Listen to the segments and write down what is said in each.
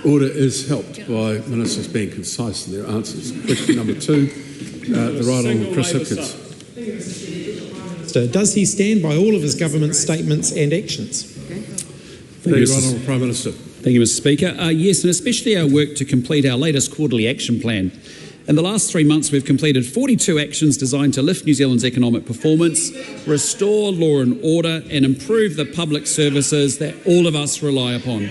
Order is helped by ministers being concise in their answers. Question number 2, the Right Honourable Chris Hipkins. Does he stand by all of his government statements and actions? Thank you, Right Honourable Prime Minister. Thank you, Mr Speaker. Yes, and especially our work to complete our latest quarterly action plan. In the last 3 months, we've completed 42 actions designed to lift New Zealand's economic performance, restore law and order, and improve the public services that all of us rely upon.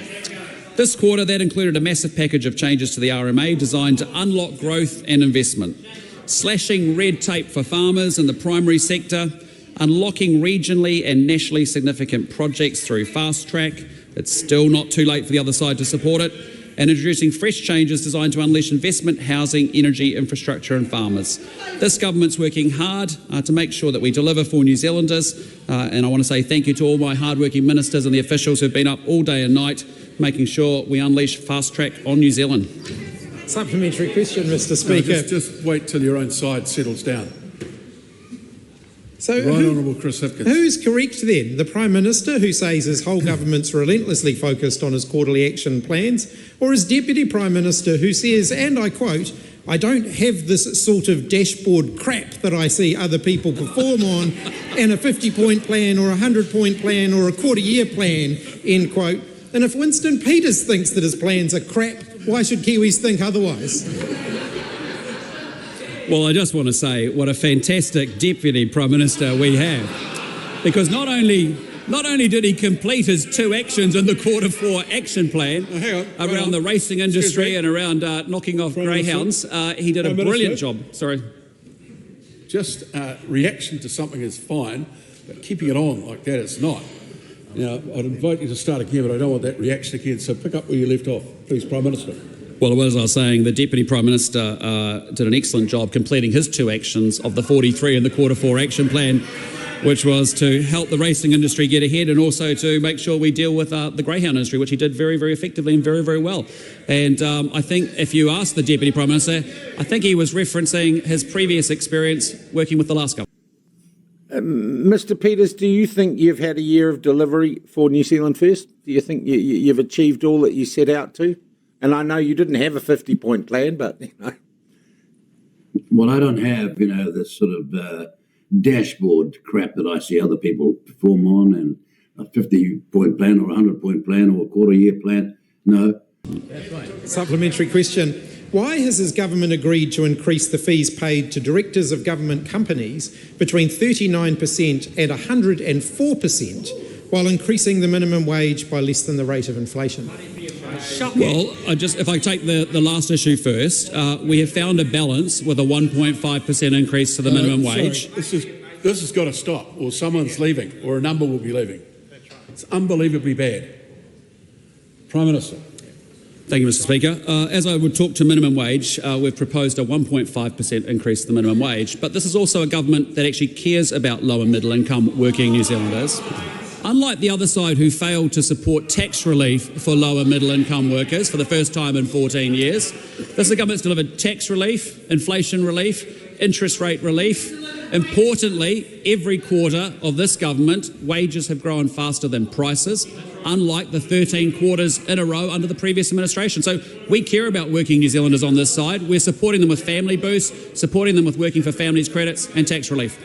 This quarter, that included a massive package of changes to the RMA designed to unlock growth and investment, slashing red tape for farmers in the primary sector, unlocking regionally and nationally significant projects through fast track. It's still not too late for the other side to support it, and introducing fresh changes designed to unleash investment, housing, energy, infrastructure and farmers. This government's working hard to make sure that we deliver for New Zealanders, and I want to say thank you to all my hard-working ministers and the officials who've been up all day and night making sure we unleash fast track on New Zealand. Supplementary question, Mr Speaker. No, just wait till your own side settles down. So Right Honourable Chris Hipkins. Who's correct then? The Prime Minister, who says his whole government's relentlessly focused on his quarterly action plans, or his Deputy Prime Minister, who says, and I quote, "I don't have this sort of dashboard crap that I see other people perform on, and a 50-point plan or a 100-point plan or a quarter-year plan," end quote. And if Winston Peters thinks that his plans are crap, why should Kiwis think otherwise? Well, I just want to say what a fantastic Deputy Prime Minister we have. Because not only did he complete his 2 actions in the Q4 action plan around the racing industry and around knocking off greyhounds, he did a brilliant job. Sorry. Just reaction to something is fine, but keeping it on like that is not. Now, I'd invite you to start again, but I don't want that reaction again, so pick up where you left off, please, Prime Minister. Well, as I was saying, the Deputy Prime Minister did an excellent job completing his 2 actions of the 43 in the Q4 action plan, which was to help the racing industry get ahead and also to make sure we deal with the greyhound industry, which he did very, very effectively and very, very well. And I think if you ask the Deputy Prime Minister, I think he was referencing his previous experience working with the last government. Mr Peters, do you think you've had a year of delivery for New Zealand First? Do you think you've achieved all that you set out to? And I know you didn't have a 50-point plan, but, you know. Well, I don't have, this sort of dashboard crap that I see other people perform on, and a 50-point plan or a 100-point plan or a quarter-year plan. No. That's right. Supplementary question. Why has his government agreed to increase the fees paid to directors of government companies between 39% and 104%, while increasing the minimum wage by less than the rate of inflation? Well, if I take the last issue first, we have found a balance with a 1.5% increase to the minimum wage. This has got to stop, or someone's leaving, or a number will be leaving. It's unbelievably bad. Prime Minister. Thank you, Mr Speaker. As I would talk to minimum wage, we've proposed a 1.5% increase to the minimum wage, but this is also a government that actually cares about low and middle income working New Zealanders. Unlike the other side who failed to support tax relief for lower middle income workers for the first time in 14 years, this is a government that's delivered tax relief, inflation relief, interest rate relief. Importantly, every quarter of this government, wages have grown faster than prices, unlike the 13 quarters in a row under the previous administration. So we care about working New Zealanders on this side. We're supporting them with family boosts, supporting them with working for families credits and tax relief.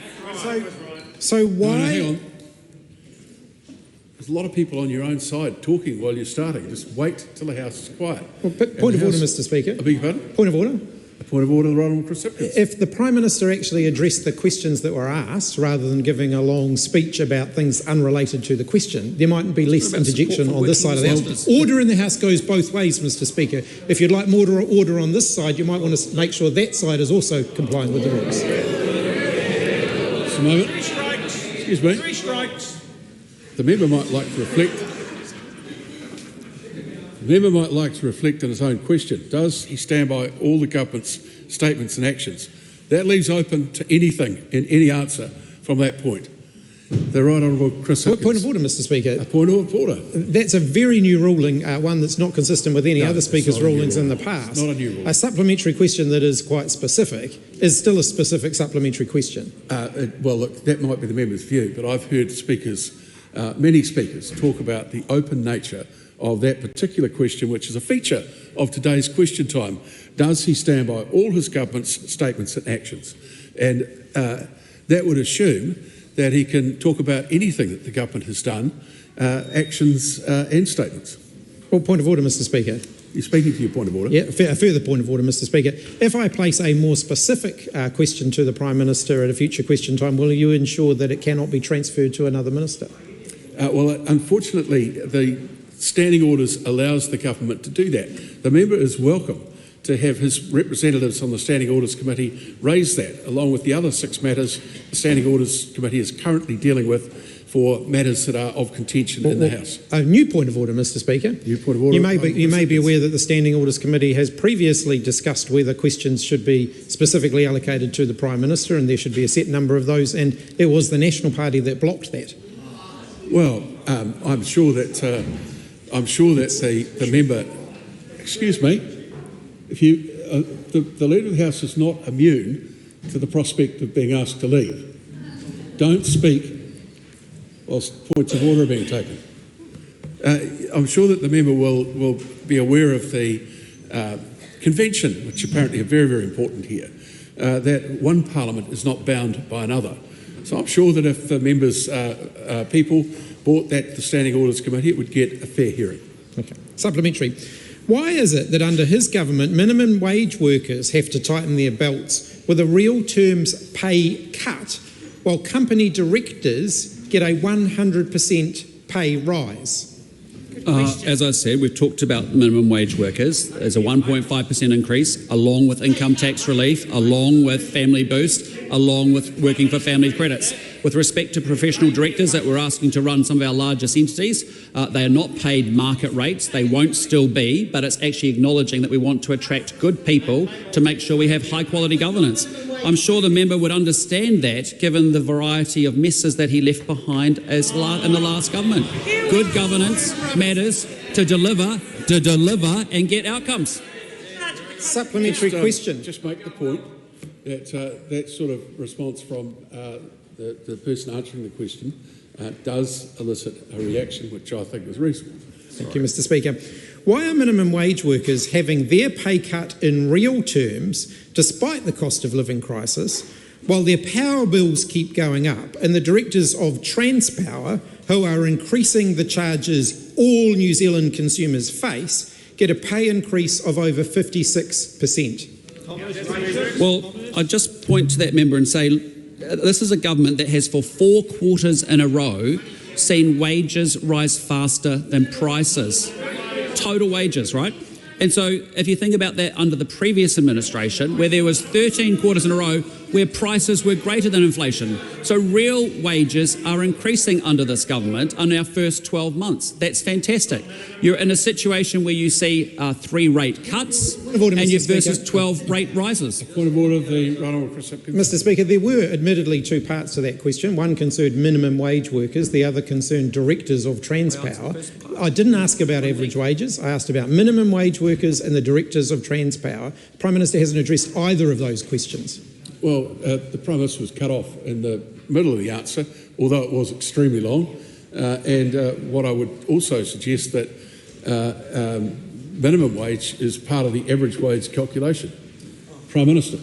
So why... No, hang on. There's a lot of people on your own side talking while you're starting. Just wait till the House is quiet. Well, point of order, Mr Speaker. I beg your pardon? Point of order. A point of order, the Right Honourable Chris Hipkins. If the Prime Minister actually addressed the questions that were asked, rather than giving a long speech about things unrelated to the question, there mightn't be less interjection on this side of the House. Order in the House goes both ways, Mr Speaker. If you'd like more order on this side, you might want to make sure that side is also complying with the rules. Just a moment. Excuse me. 3 strikes. The member might like to reflect. The member might like to reflect on his own question. Does he stand by all the government's statements and actions? That leaves open to anything and any answer from that point. The Right Honourable Chris Hipkins. Point of order, Mr Speaker. A point of order. That's a very new ruling, one that's not consistent with any other Speaker's rulings in the past. It's not a new ruling. A supplementary question that is quite specific is still a specific supplementary question. Well, look, that might be the member's view, but I've heard speakers, many speakers, talk about the open nature of that particular question, which is a feature of today's question time. Does he stand by all his government's statements and actions? And that would assume that he can talk about anything that the government has done, actions and statements. Well, point of order, Mr. Speaker. You're speaking to your point of order. Yeah, a further point of order, Mr. Speaker. If I place a more specific question to the Prime Minister at a future question time, will you ensure that it cannot be transferred to another minister? Well, unfortunately, the standing orders allows the government to do that. The member is welcome to have his representatives on the Standing Orders Committee raise that, along with the other 6 matters the Standing Orders Committee is currently dealing with for matters that are of contention in the House. A new point of order, Mr. Speaker. New point of order. You may be aware that the Standing Orders Committee has previously discussed whether questions should be specifically allocated to the Prime Minister, and there should be a set number of those, and it was the National Party that blocked that. Well, I'm sure that the member. Excuse me. If you, the Leader of the House is not immune to the prospect of being asked to leave. Don't speak whilst points of order are being taken. I'm sure that the member will be aware of the convention, which apparently are very, very important here, that one parliament is not bound by another. So I'm sure that if the members' people brought that to the Standing Orders Committee, it would get a fair hearing. Okay. Supplementary. Why is it that under his government, minimum wage workers have to tighten their belts with a real terms pay cut, while company directors get a 100% pay rise? As I said, we've talked about minimum wage workers. There's a 1.5% increase, along with income tax relief, along with family boost, along with working for family credits. With respect to professional directors that we're asking to run some of our largest entities, they are not paid market rates. They won't still be, but it's actually acknowledging that we want to attract good people to make sure we have high quality governance. I'm sure the member would understand that, given the variety of messes that he left behind in the last government. Good governance matters to deliver and get outcomes. Supplementary question. Just make the point that that sort of response from the person answering the question does elicit a reaction, which I think is reasonable. Thank you, Mr. Speaker. Why are minimum wage workers having their pay cut in real terms, despite the cost of living crisis, while their power bills keep going up, and the directors of Transpower, who are increasing the charges all New Zealand consumers face, get a pay increase of over 56%? Well, I'd just point to that member and say, this is a government that has for 4 quarters in a row seen wages rise faster than prices. Total wages, right? And so if you think about that under the previous administration, where there was 13 quarters in a row where prices were greater than inflation. So real wages are increasing under this government in our first 12 months. That's fantastic. You're in a situation where you see 3 rate cuts and you versus 12 rate rises. Point of order, the Hon Chris Hipkins. Mr. Speaker, there were admittedly 2 parts to that question. One concerned minimum wage workers, the other concerned directors of Transpower. I didn't ask about average wages. I asked about minimum wage workers and the directors of Transpower. The Prime Minister hasn't addressed either of those questions. Well, the Prime Minister was cut off in the middle of the answer, although it was extremely long. And what I would also suggest that minimum wage is part of the average wage calculation. Prime Minister.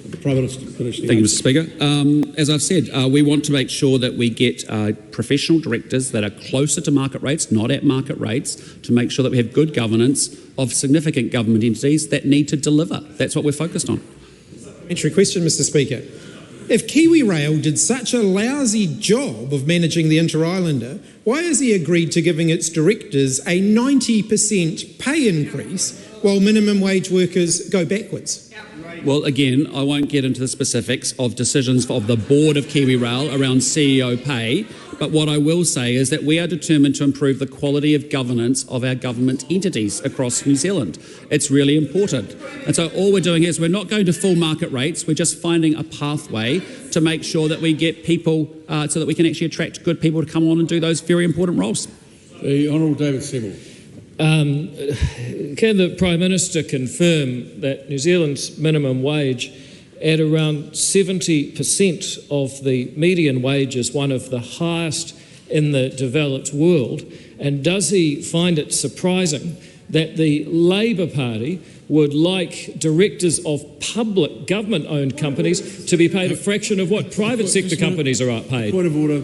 The Prime Minister finished the Thank you, answer. Mr. Speaker. As I've said, we want to make sure that we get professional directors that are closer to market rates, not at market rates, to make sure that we have good governance of significant government entities that need to deliver. That's what we're focused on. Supplementary question, Mr. Speaker. If Kiwi Rail did such a lousy job of managing the Inter-Islander, why has he agreed to giving its directors a 90% pay increase while minimum wage workers go backwards? Well, again, I won't get into the specifics of decisions of the board of Kiwi Rail around CEO pay, but what I will say is that we are determined to improve the quality of governance of our government entities across New Zealand. It's really important. And so all we're doing is we're not going to full market rates, we're just finding a pathway to make sure that we get people so that we can actually attract good people to come on and do those very important roles. The Honourable David Seymour. Can the Prime Minister confirm that New Zealand's minimum wage at around 70% of the median wage is one of the highest in the developed world? And does he find it surprising that the Labour Party would like directors of public government-owned companies to be paid a fraction of what private sector companies are paid? Point of order.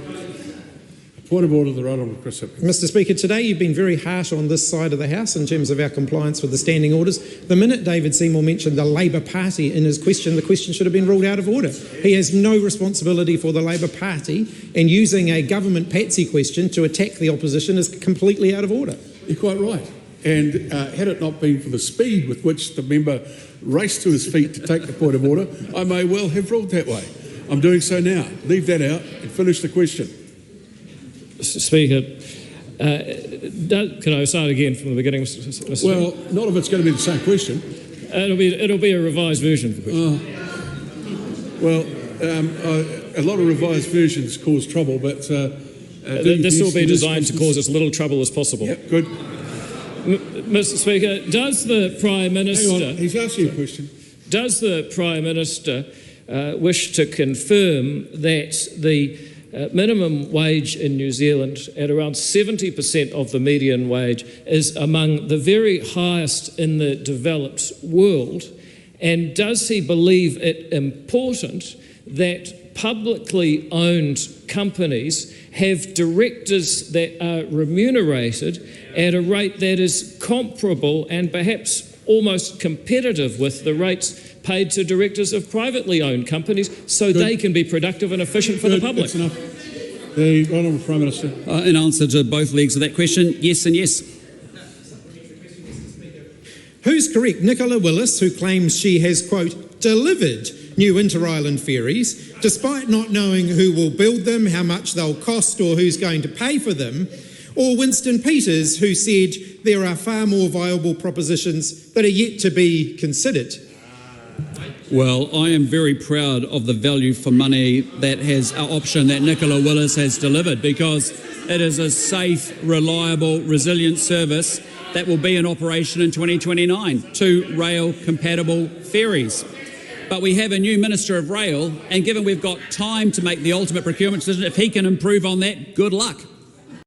Point of order, the Right Honourable Chris Hipkins. Mr. Speaker, today you've been very harsh on this side of the House in terms of our compliance with the standing orders. The minute David Seymour mentioned the Labour Party in his question, the question should have been ruled out of order. He has no responsibility for the Labour Party, and using a government patsy question to attack the opposition is completely out of order. You're quite right. And had it not been for the speed with which the member raced to his feet to take the point of order, I may well have ruled that way. I'm doing so now. Leave that out and finish the question. Mr. Speaker, can I start again from the beginning, Mr. Well, not if it's going to be the same question. It'll be a revised version of the question. A lot of revised versions cause trouble, but this will be designed to cause as little trouble as possible. Yep, good. Mr. Speaker, does the Prime Minister... Hang on, he's asking a question. Does the Prime Minister wish to confirm that the minimum wage in New Zealand, at around 70% of the median wage, is among the very highest in the developed world? And does he believe it important that publicly owned companies have directors that are remunerated at a rate that is comparable and perhaps almost competitive with the rates paid to directors of privately owned companies, so they can be productive and efficient for the public? That's enough. The Honourable Prime Minister. In answer to both legs of that question, yes and yes. Who's correct? Nicola Willis, who claims she has, quote, delivered new inter-island ferries, despite not knowing who will build them, how much they'll cost or who's going to pay for them, or Winston Peters, who said there are far more viable propositions that are yet to be considered? Well, I am very proud of the value for money option that Nicola Willis has delivered, because it is a safe, reliable, resilient service that will be in operation in 2029, 2 rail-compatible ferries. But we have a new Minister of Rail, and given we've got time to make the ultimate procurement decision, if he can improve on that, good luck.